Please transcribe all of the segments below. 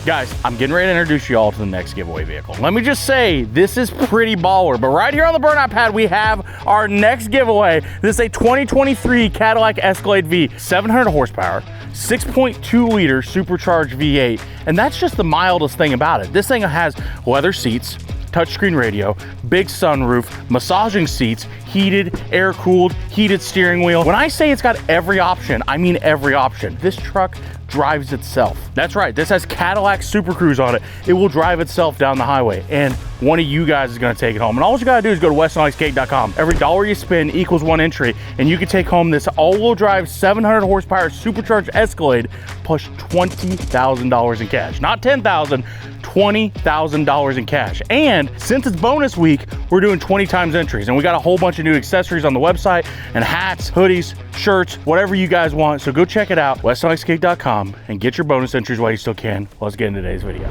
Guys, I'm getting ready to introduce you all to the next giveaway vehicle. Let me just say, this is pretty baller, but right here on the burnout pad, we have our next giveaway. This is a 2023 Cadillac Escalade V, 700 horsepower, 6.2 liter supercharged V8, and that's just the mildest thing about it. This thing has leather seats, touchscreen radio, big sunroof, massaging seats, heated, air-cooled, heated steering wheel. When I say it's got every option, I mean every option. This truck drives itself. That's right, this has Cadillac Super Cruise on it. It will drive itself down the highway, and one of you guys is gonna take it home. And all you gotta do is go to westonexcade.com. Every dollar you spend equals 1 entry, and you can take home this all-wheel drive 700 horsepower supercharged Escalade plus $20,000 in cash. Not $10,000, $20,000 in cash. And since it's bonus week, we're doing 20 times entries, and we got a whole bunch of new accessories on the website, and hats, hoodies, shirts, whatever you guys want. So go check it out, westonexade.com, and get your bonus entries while you still can. Let's get into today's video.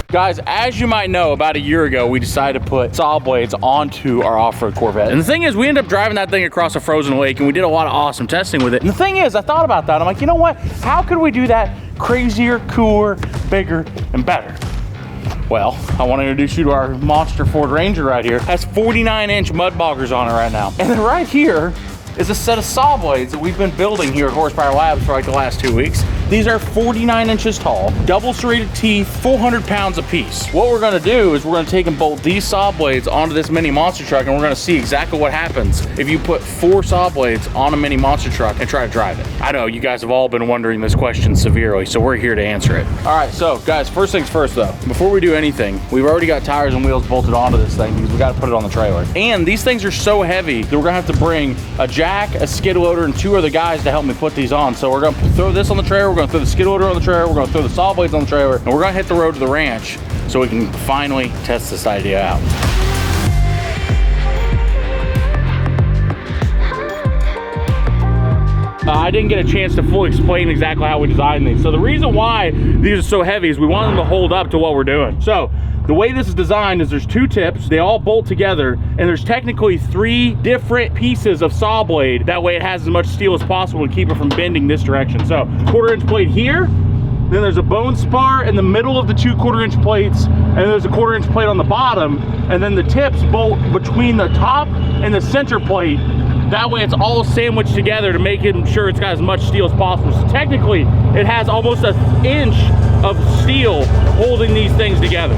Guys, as you might know, about a year ago, we decided to put saw blades onto our off-road Corvette. And the thing is, we ended up driving that thing across a frozen lake, and we did a lot of awesome testing with it. And the thing is, I thought about that. I'm like, you know what? How could we do that crazier, cooler, bigger, and better? Well, I want to introduce you to our monster Ford Ranger right here. It has 49-inch mud boggers on it right now. And then right here is a set of saw blades that we've been building here at Horsepower Labs for like the last 2 weeks. These are 49 inches tall, double serrated teeth, 400 pounds a piece. What we're gonna do is we're gonna take and bolt these saw blades onto this mini monster truck, and we're gonna see exactly what happens if you put 4 saw blades on a mini monster truck and try to drive it. I know you guys have all been wondering this question severely, so we're here to answer it. All right, so guys, first things first though, before we do anything, we've already got tires and wheels bolted onto this thing because we gotta put it on the trailer. And these things are so heavy that we're gonna have to bring a jack, a skid loader, and 2 other guys to help me put these on. So we're gonna throw this on the trailer, we're gonna throw the skid loader on the trailer, we're gonna throw the saw blades on the trailer, and we're gonna hit the road to the ranch so we can finally test this idea out. I didn't get a chance to fully explain exactly how we designed these. So the reason why these are so heavy is we want them to hold up to what we're doing. So the way this is designed is there's 2 tips, they all bolt together, and there's technically 3 different pieces of saw blade. That way it has as much steel as possible to keep it from bending this direction. So 1/4-inch plate here, then there's a bone spar in the middle of the 2 1/4-inch plates, and there's a 1/4-inch plate on the bottom, and then the tips bolt between the top and the center plate. That way it's all sandwiched together to make sure it's got as much steel as possible. So technically, it has almost an inch of steel holding these things together.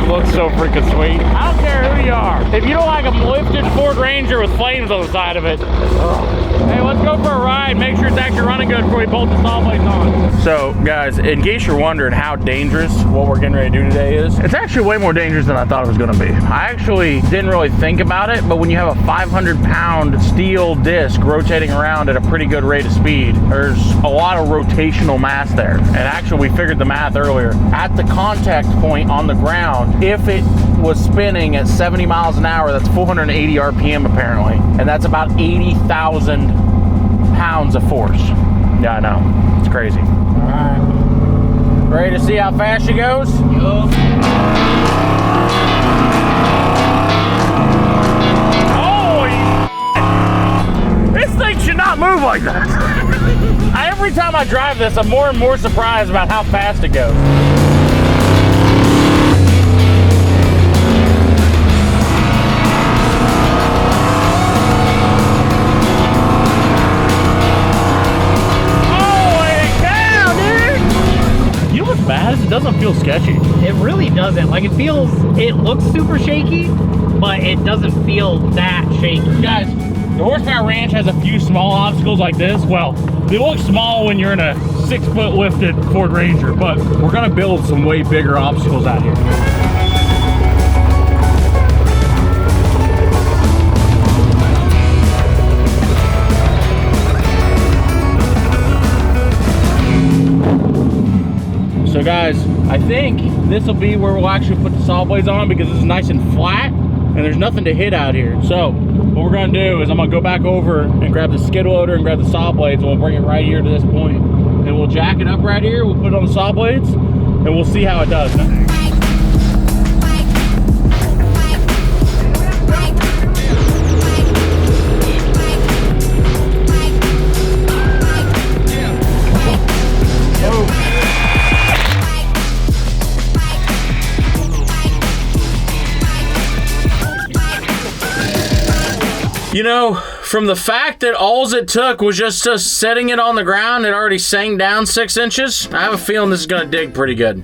Looks so freaking sweet. I don't care who you are. If you don't like a lifted Ford Ranger with flames on the side of it, hey, let's go for a ride. Make sure it's actually running good before we bolt the saw blades on. So guys, in case you're wondering how dangerous what we're getting ready to do today is, it's actually way more dangerous than I thought it was gonna be. I actually didn't really think about it, but when you have a 500-pound steel disc rotating around at a pretty good rate of speed, there's a lot of rotational mass there. And actually, we figured the math earlier. At the contact point on the ground, if it was spinning at 70 miles an hour, that's 480 RPM apparently, and that's about 80,000 pounds of force. Yeah, I know, it's crazy. All right, ready to see how fast she goes? Yup. Holy this thing should not move like that. Every time I drive this, I'm more and more surprised about how fast it goes. It doesn't feel sketchy. It really doesn't. Like, it looks super shaky, but it doesn't feel that shaky. Guys, the Horsepower Ranch has a few small obstacles like this. Well, they look small when you're in a 6-foot lifted Ford Ranger, but we're gonna build some way bigger obstacles out here. So guys, I think this will be where we'll actually put the saw blades on because it's nice and flat and there's nothing to hit out here. So what we're gonna do is I'm gonna go back over and grab the skid loader and grab the saw blades, and we'll bring it right here to this point. And we'll jack it up right here, we'll put it on the saw blades, and we'll see how it does. You know, from the fact that all it took was just us setting it on the ground, it already sank down 6 inches. I have a feeling this is gonna dig pretty good.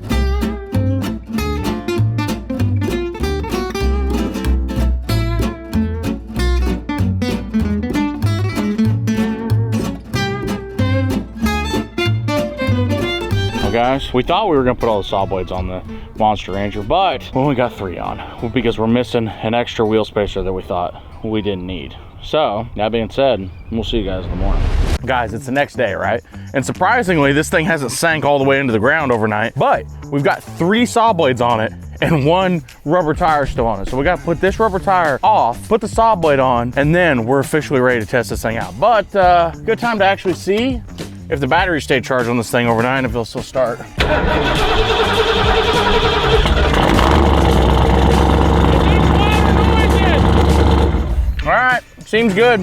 Well, guys, we thought we were gonna put all the saw blades on the Monster Ranger, but we only got 3 on because we're missing an extra wheel spacer that we thought we didn't need. So that being said, we'll see you guys in the morning. Guys, it's the next day, right? And surprisingly, this thing hasn't sank all the way into the ground overnight, but we've got 3 saw blades on it and 1 rubber tire still on it. So we got to put this rubber tire off, put the saw blade on, and then we're officially ready to test this thing out. But good time to actually see if the battery stayed charged on this thing overnight and if it'll still start. All right, seems good.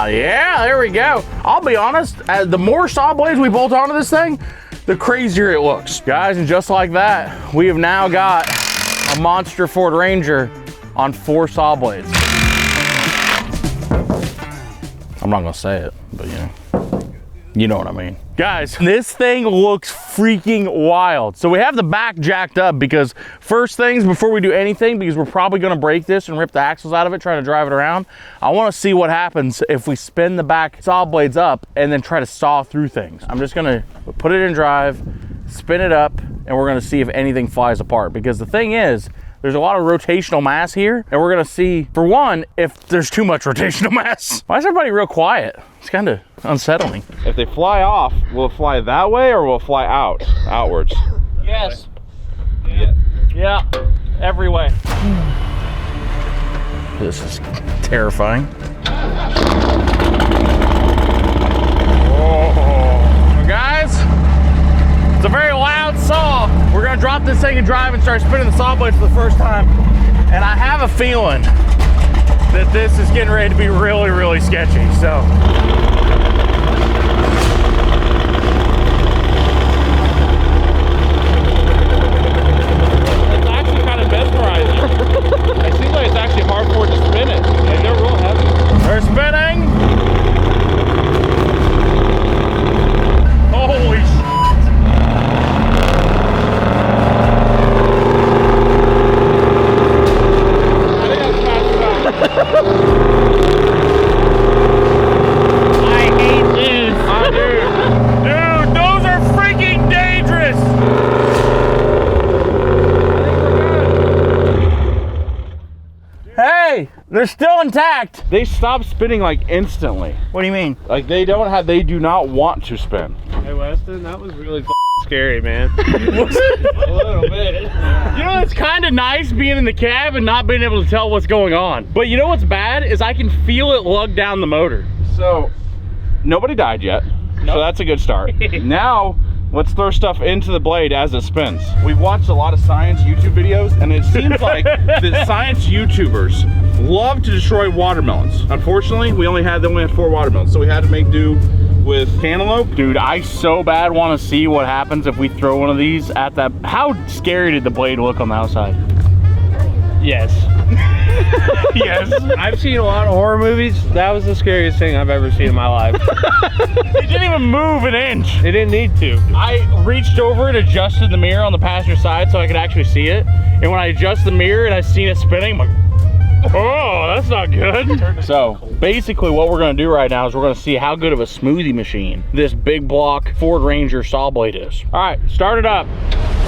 Yeah, there we go. I'll be honest, the more saw blades we bolt onto this thing, the crazier it looks. Guys, and just like that, we have now got a monster Ford Ranger on 4 saw blades. I'm not gonna say it, but you know what I mean. Guys, this thing looks freaking wild. So we have the back jacked up because first things before we do anything, because we're probably gonna break this and rip the axles out of it trying to drive it around, I wanna see what happens if we spin the back saw blades up and then try to saw through things. I'm just gonna put it in drive, spin it up, and we're gonna see if anything flies apart. Because the thing is, there's a lot of rotational mass here, and we're gonna see, for one, if there's too much rotational mass. Why is everybody real quiet? It's kind of unsettling. If they fly off, will it fly that way or will it fly outwards? Yes. Yeah, every way. This is terrifying. Oh, guys, it's a very loud saw. We're gonna drop this thing and drive and start spinning the saw blades for the first time. And I have a feeling that this is getting ready to be really, really sketchy, so. It's actually kind of mesmerizing. It seems like it's actually hard for it to spin it. Like they're real heavy. They're spinning. Holy shit. I hate this. Dude, those are freaking dangerous. Hey, they're still intact. They stop spinning like instantly. What do you mean? Like they do not want to spin. Hey Weston, that was really scary, man. Was it? A little bit. You know, it's kind of nice being in the cab and not being able to tell what's going on. But you know what's bad is I can feel it lug down the motor. So nobody died yet. So that's a good start. Now let's throw stuff into the blade as it spins. We've watched a lot of science YouTube videos, and it seems like the science YouTubers love to destroy watermelons. Unfortunately, we only had 4 watermelons, so we had to make do with cantaloupe. Dude, I so bad want to see what happens if we throw one of these at that. How scary did the blade look on the outside? Yes. Yes. I've seen a lot of horror movies. That was the scariest thing I've ever seen in my life. It didn't even move an inch. It didn't need to. I reached over and adjusted the mirror on the passenger side so I could actually see it. And when I adjust the mirror and I seen it spinning, I'm like, oh, that's not good. So basically what we're gonna do right now is we're gonna see how good of a smoothie machine this big block Ford Ranger saw blade is. All right, start it up.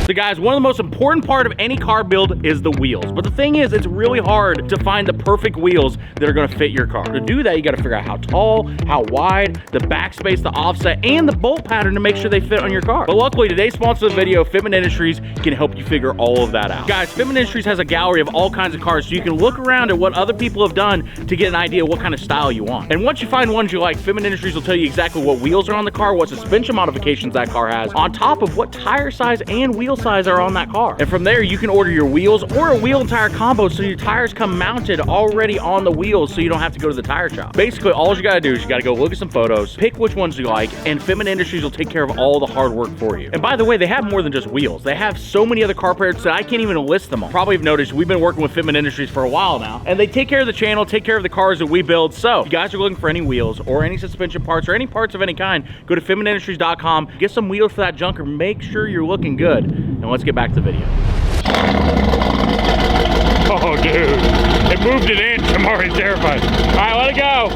So guys, one of the most important part of any car build is the wheels. But the thing is, it's really hard to find the perfect wheels that are gonna fit your car. To do that, you gotta figure out how tall, how wide, the backspace, the offset, and the bolt pattern to make sure they fit on your car. But luckily, today's sponsor of the video, Fitment Industries, can help you figure all of that out. Guys, Fitment Industries has a gallery of all kinds of cars, so you can look around at what other people have done to get an idea of what kind of style you want. And once you find ones you like, Fitment Industries will tell you exactly what wheels are on the car, what suspension modifications that car has, on top of what tire size and wheel size are on that car. And from there, you can order your wheels or a wheel and tire combo so your tires come mounted already on the wheels so you don't have to go to the tire shop. Basically, all you gotta do is you gotta go look at some photos, pick which ones you like, and Fitment Industries will take care of all the hard work for you. And by the way, they have more than just wheels. They have so many other car parts that I can't even list them all. Probably have noticed we've been working with Fitment Industries for a while now, and they take care of the channel, take care of the cars that we build. So if you guys are looking for any wheels or any suspension parts or any parts of any kind, go to fitmentindustries.com, get some wheels for that junker, make sure you're looking good. And let's get back to the video. Oh, dude. It moved an inch. I'm already terrified. All right, let it go.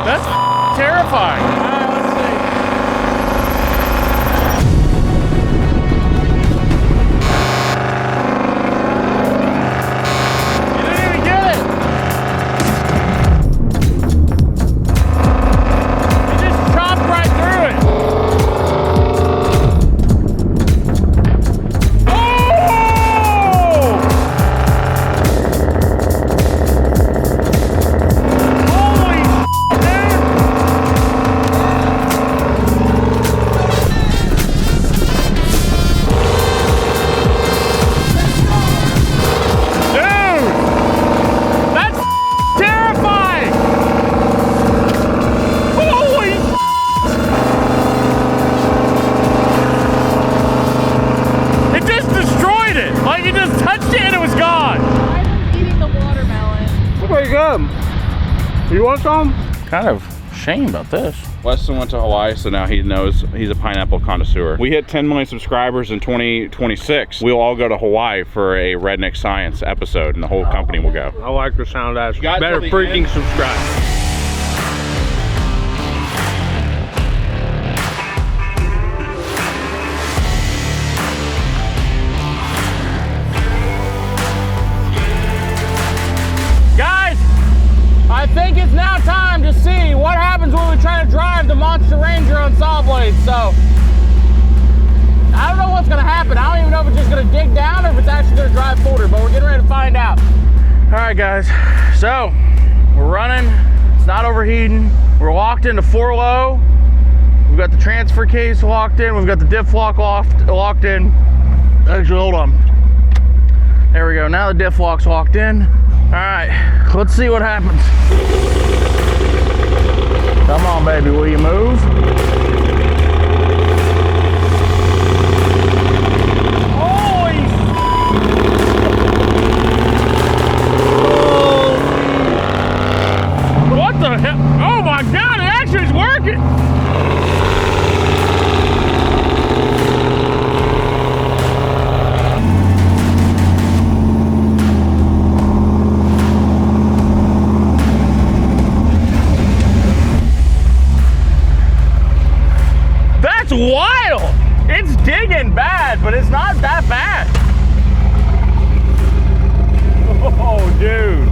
That's terrifying. All right, let's see. You didn't even get it. You just chopped right through it. Oh! Holy dude! Dude! That's terrifying! Holy It just destroyed it! Like it just touched it and it was gone! I was eating the watermelon. Pretty good. You want some? Kind of shame about this. Weston went to Hawaii, so now he knows he's a pineapple connoisseur. We hit 10 million subscribers in 2026. We'll all go to Hawaii for a Redneck Science episode, and the whole company will go. I like the sound of that. got Better till the freaking end. subscribe. Guys, I think it's now time to see what happens when we try to drive the Monster Ranger on saw blades. So, I don't know what's gonna happen. I don't even know if it's just gonna dig down or if it's actually gonna drive forward, but we're getting ready to find out. All right, guys, so we're running. It's not overheating. We're locked into 4 low. We've got the transfer case locked in. We've got the diff lock locked in. Actually, hold on. There we go. Now the diff lock's locked in. All right, let's see what happens. Come on, baby, will you move? Holy What the hell? Oh my God, it actually is working! That's wild! It's digging bad, but it's not that bad. Oh, dude.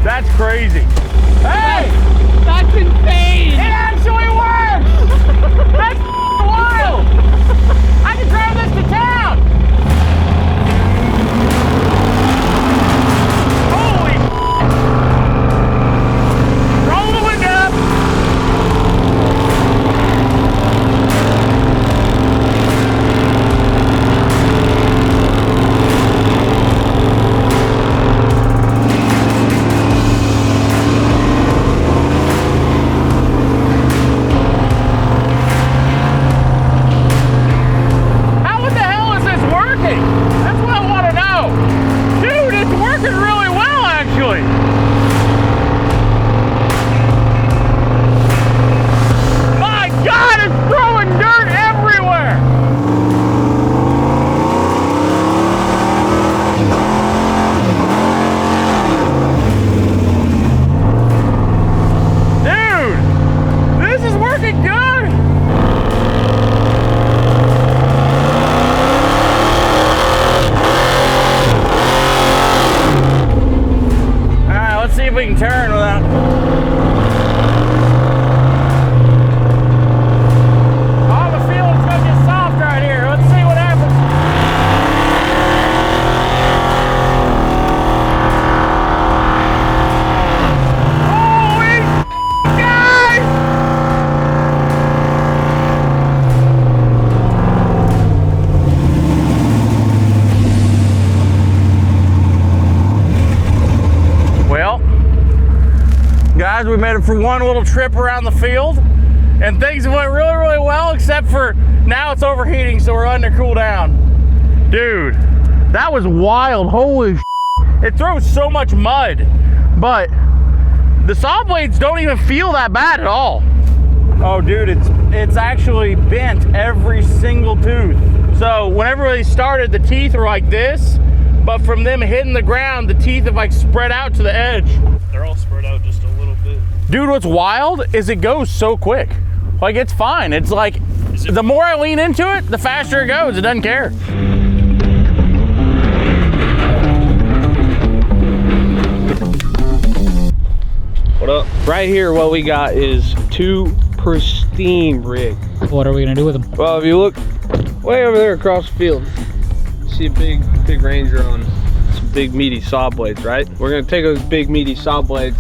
That's crazy. Hey! That's insane. It actually works! That's wild! I can drive this to town! Holy Roll the window up! we can turn without. Oh, the feeling's gonna get soft right here. Let's see what happens. Holy guys! Well, guys, we made it for one little trip around the field, and things went really, really well, except for now it's overheating, so we're under cool down. Dude, that was wild. Holy shit. It throws so much mud, but the saw blades don't even feel that bad at all. Oh, dude, it's actually bent every single tooth. So whenever they started, the teeth were like this, but from them hitting the ground, the teeth have like spread out to the edge. They're all spread out just a little bit. Dude, what's wild is it goes so quick. Like, it's fine. It's like, the more I lean into it, the faster it goes. It doesn't care. What up? Right here, what we got is two pristine rigs. What are we gonna do with them? Well, if you look way over there across the field, you see a big Ranger on some big meaty saw blades, right? We're gonna take those big meaty saw blades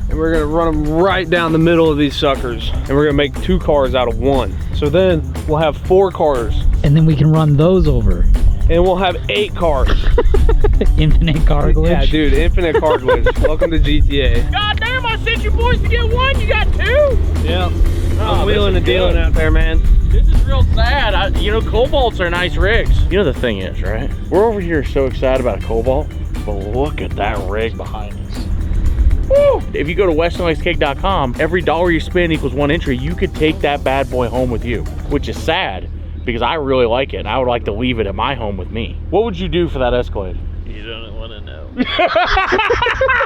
and we're gonna run them right down the middle of these suckers, and we're gonna make 2 cars out of 1. So then we'll have 4 cars, And then we can run those over. and we'll have 8 cars. Infinite car glitch. Yeah, dude, infinite car glitch. Welcome to GTA. God damn, I sent you boys to get one, you got 2? Yeah, Oh, I'm wheeling this and is dealing good. out there, man. This is real sad. You know, Cobalts are nice rigs. You know the thing is, right? We're over here so excited about a Cobalt, but look at that rig behind us. Woo! If you go to westernlakescake.com, every dollar you spend equals 1 entry. You could take that bad boy home with you, which is sad because I really like it and I would like to leave it at my home with me. What would you do for that Escalade? You don't want to know.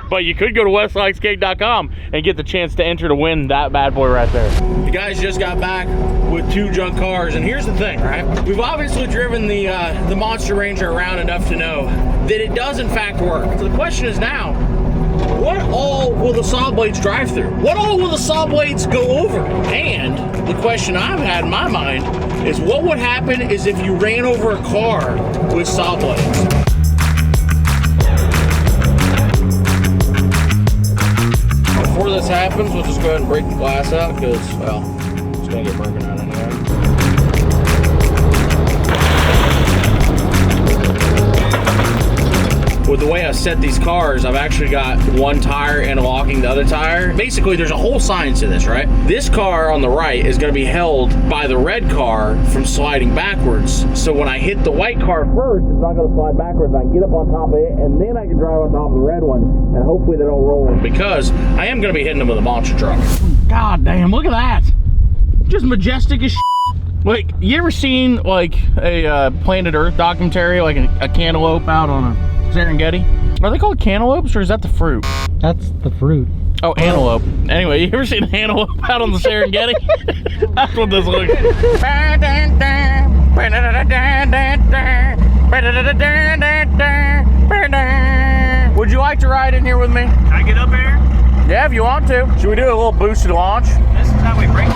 But you could go to westernlakescake.com and get the chance to enter to win that bad boy right there. You guys just got back with 2 junk cars, and here's the thing, right? We've obviously driven the Monster Ranger around enough to know that it does in fact work. So the question is now, what all will the saw blades drive through? What all will the saw blades go over? And the question I've had in my mind is what would happen is if you ran over a car with saw blades? Before this happens, we'll just go ahead and break the glass out because, well, it's gonna get broken out anyway. With the way I set these cars, I've actually got one tire interlocking the other tire. Basically, there's a whole science to this, right? This car on the right is gonna be held by the red car from sliding backwards. So when I hit the white car first, it's not gonna slide backwards. I can get up on top of it, and then I can drive on top of the red one, and hopefully they don't roll. Because I am gonna be hitting them with a monster truck. God damn, look at that. Just majestic as shit. Like, you ever seen like a Planet Earth documentary, like a cantaloupe out on a Serengeti? Are they called cantaloupes or is that the fruit? That's the fruit. Oh, antelope. Anyway, you ever seen an antelope out on the Serengeti? That's what this looks like. Would you like to ride in here with me? Can I get up here? Yeah, if you want to. Should we do a little boosted launch? This is how we break.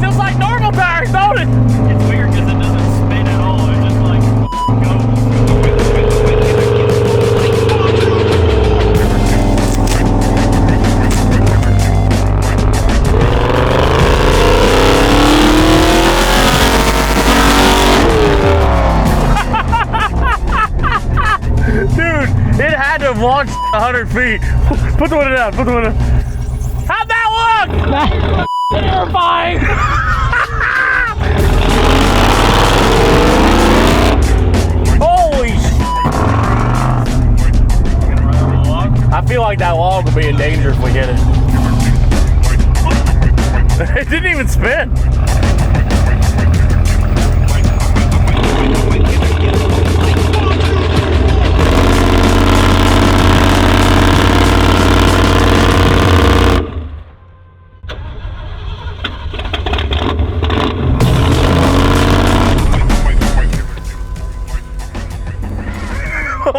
Feels like normal tires, don't it? It's weird because it doesn't spin at all. It just like Dude, it had to have launched 100 feet. Put the window down, put the window down. How'd that look? Terrifying. Holy shit. I feel like that log will be in danger if we hit it. It didn't even spin.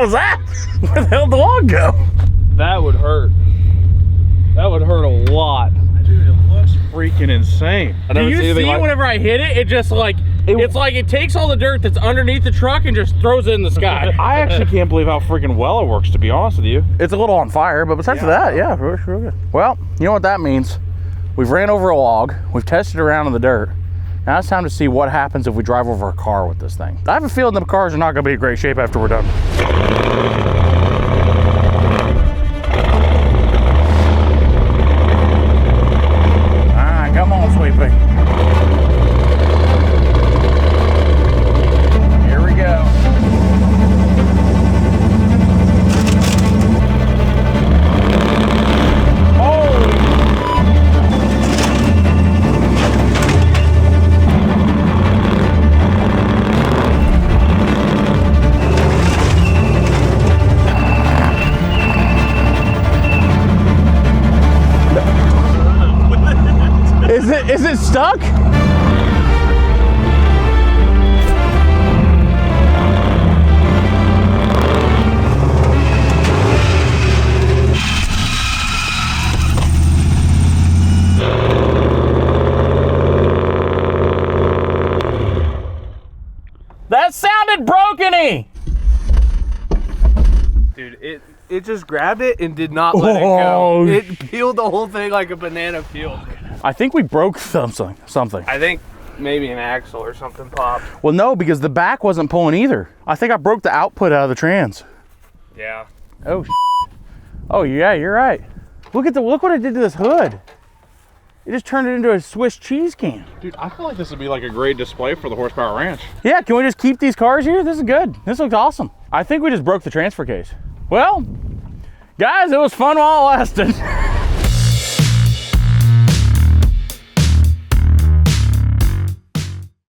was that? Where the hell did the log go? That would hurt. That would hurt a lot. Dude, it looks freaking insane. I Do never you seen anything see like- whenever I hit it, it just like, it's like it takes all the dirt that's underneath the truck and just throws it in the sky. I actually can't believe how freaking well it works, to be honest with you. It's a little on fire, but besides that, yeah, we're good. Well, you know what that means? We've ran over a log, we've tested around in the dirt. Now it's time to see what happens if we drive over a car with this thing. I have a feeling the cars are not gonna be in great shape after we're done. All right, come on, sweet pea. Here we go. Is it stuck? That sounded broken-y. Dude, it just grabbed it and did not let it go. It peeled the whole thing like a banana peel. I think we broke something. I think maybe an axle or something popped. Well, no, because the back wasn't pulling either. I think I broke the output out of the trans. Yeah. Oh, oh yeah, you're right. Look what it did to this hood. It just turned it into a Swiss cheese can. Dude, I feel like this would be like a great display for the Horsepower Ranch. Yeah, can we just keep these cars here? This is good. This looks awesome. I think we just broke the transfer case. Well, guys, it was fun while it lasted.